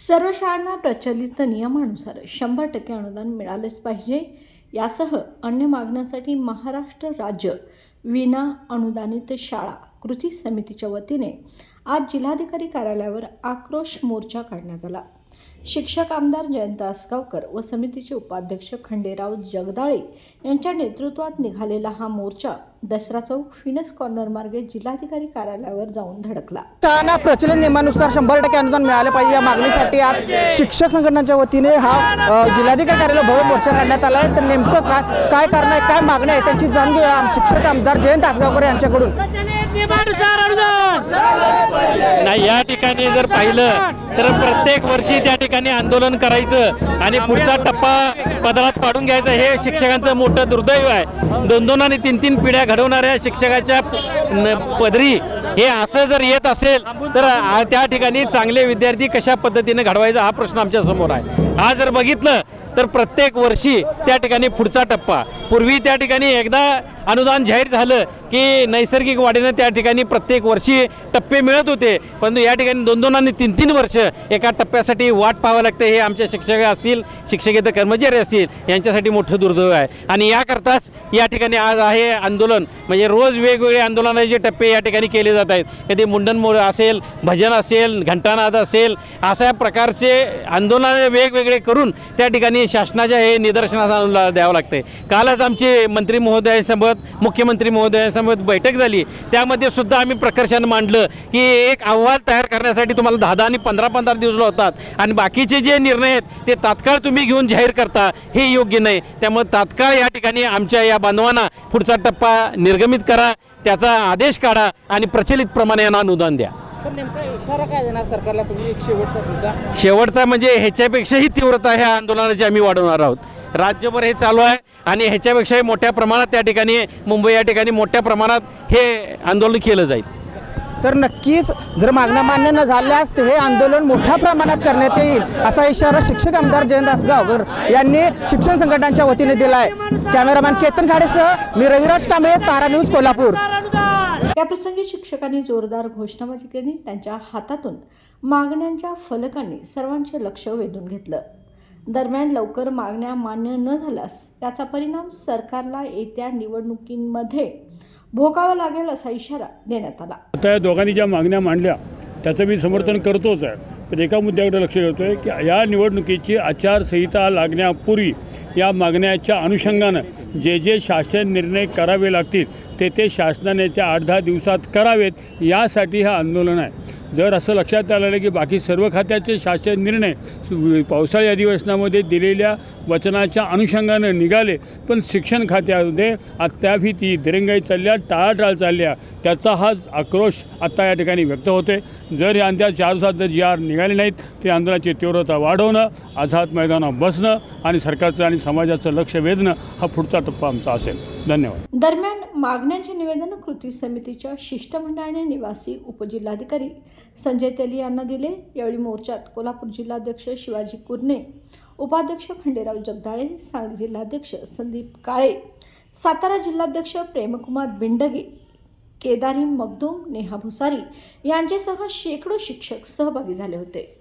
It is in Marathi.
सर्व शाळांना प्रचलित नियमानुसार 100% अनुदान मिळालेच पाहिजे यासह अन्य मागण्यांसाठी महाराष्ट्र राज्य विना अनुदानित शाळा कृती समितीच्या वतीने आज जिल्हाधिकारी कार्यालयावर आक्रोश मोर्चा काढण्यात आला। शिक्षक आमदार जयंत आसगावकर व समितीचे उपाध्यक्ष खंडेराव जगदाळे यांच्या नेतृत्वात निघालेला हा मोर्चा दसरा चौक फिनस कॉर्नर मार्गे जिल्हाधिकारी कार्यालयावर जाऊन धडकला। शाळांना प्रचलित नियमानुसार 100% अनुदान मिळाले पाहिजे या मागणीसाठी आज शिक्षक संघटनांच्या वतीने हा जिल्हाधिकारी कार्यालयावर भव्य मोर्चा काढण्यात आला आहे। तर नेमकं काय कारण आहे, काय मागणी आहे त्यांची जाणून घेऊया शिक्षक आमदार जयंत आसगावकर यांच्याकडून। नाही, या ठिकाणी जर पाहिलं तर प्रत्येक वर्षी त्या ठिकाणी आंदोलन करायचं आणि पुढचा टप्पा पदरात पाडून घ्यायचं हे शिक्षकांचं मोठं दुर्दैव आहे। 2-2 आणि 3-3 पिढ्या घडवणाऱ्या शिक्षकाच्या पदरी हे असं जर येत असेल तर त्या ठिकाणी चांगले विद्यार्थी कशा पद्धतीने घडवायचा हा प्रश्न आमच्या समोर आहे। आज जर बघितलं तर प्रत्येक वर्षी त्या ठिकाणी पुढचा टप्पा, पूर्वी त्या ठिकाणी एकदा अनुदान जाहीर झालं की नैसर्गिक वाढीने त्या ठिकाणी प्रत्येक वर्षी टप्पे मिळत होते, परंतु या ठिकाणी 2-2 आणि 3-3 वर्ष एका टप्प्यासाठी वाट पाहावं लागते। हे आमच्या शिक्षक असतील, शिक्षकेतर कर्मचारी असतील यांच्यासाठी मोठं दुर्दैव आहे। आणि याकरताच या ठिकाणी आज आहे आंदोलन, म्हणजे रोज वेगवेगळे आंदोलनाचे टप्पे या ठिकाणी केले जात आहेत। कधी मुंडन मोड असेल, भजन असेल, घंटानाद असेल, अशा प्रकारचे आंदोलन वेगवेगळे करून त्या ठिकाणी शासनाच्या हे निदर्शनास द्यावं लागते। कालच आमची मंत्री महोदयांसोबत, मुख्यमंत्री महोदयांसोबत बैठक झाली, त्यामध्ये सुद्धा आम्ही प्रकर्षाने मांडलं की एक अहवाल तयार करण्यासाठी तुम्हाला 10 आणि 15 दिवस होतात आणि बाकीचे जे निर्णय आहेत ते तात्काळ तुम्ही घेऊन जाहीर करता, हे योग्य नाही। त्यामुळे तात्काळ या ठिकाणी आमच्या या बांधवांना पुढचा टप्पा निर्गमित करा, त्याचा आदेश काढा आणि प्रचलित प्रमाणे यांना अनुदान द्या। नेमका इशारा काय देणार सरकारला तुम्ही? शेवटचा म्हणजे ह्याच्यापेक्षाही तीव्रता ह्या आंदोलनाची आम्ही वाढवणार आहोत। राज्यभर हे चालू आहे आणि ह्याच्यापेक्षाही मोठ्या प्रमाणात त्या ठिकाणी मुंबई या ठिकाणी मोठ्या प्रमाणात हे आंदोलन केलं जाईल। तर नक्कीच जर मागण्या मान्य न झाल्यास हे आंदोलन मोठ्या प्रमाणात करण्यात येईल असा इशारा शिक्षक आमदार जयंत आसगावकर यांनी शिक्षण संघटनांच्या वतीने दिला आहे। कॅमेरामॅन केतन खाडेसह मी रविराज कांबळे, तारा न्यूज, कोल्हापूर। या प्रसंगी शिक्षकांनी जोरदार घोषणाबाजी केली। त्यांच्या हातातून मागण्यांच्या फलकांनी सर्वांचे लक्ष वेधून घेतलं। दरम्यान लवकर मागण्या मान्य न झाल्यास त्याचा परिणाम सरकारला येत्या निवडणुकीमध्ये भोगावा लागेल असा इशारा देण्यात आला। आता या दोघांनी ज्या मागण्या मांडल्या त्याचं मी समर्थन करतोच आहे, पण एका मुद्द्याकडे लक्ष देतोय की या निवडणुकीची आचारसंहिता लागण्यापूर्वी या मागण्याच्या अनुषंगानं जे शासन निर्णय करावे लागतील ते शासनाने त्या 8-10 दिवसात करावेत, यासाठी हा आंदोलन आहे। जर असं लक्षात आलं की बाकी सर्व खात्याचे शासन निर्णय पावसाळी अधिवेशनामध्ये दिलेल्या वचनाच्या अनुषंगानं निघाले, पण शिक्षण खात्यामध्ये अद्यापही ती दिरंगाई चालल्या, टाळाटाळ चालल्या, त्याचा हा आक्रोश आत्ता या ठिकाणी व्यक्त होते। जर या 4 दिवसात जर GR निघाले नाहीत ते आंदोलनाची तीव्रता वाढवणं, आझाद मैदानावर बसणं आणि सरकारचं आणि समाजाचं लक्ष वेधणं हा पुढचा टप्पा आमचा असेल। धन्यवाद। दरम्यान मागण्यांचे निवेदन कृती समितीच्या शिष्टमंडळाने निवासी उपजिल्हाधिकारी संजय तेली यांना दिले। यावेळी मोर्चात कोल्हापूर जिल्हाध्यक्ष शिवाजी कुरणे, उपाध्यक्ष खंडेराव जगदाळे, सांगली जिल्हाध्यक्ष संदीप काळे, सातारा जिल्हाध्यक्ष प्रेमकुमार बिंडगे, केदारी मगदूम, नेहा भुसारी यांच्यासह शेकडो शिक्षक सहभागी झाले होते।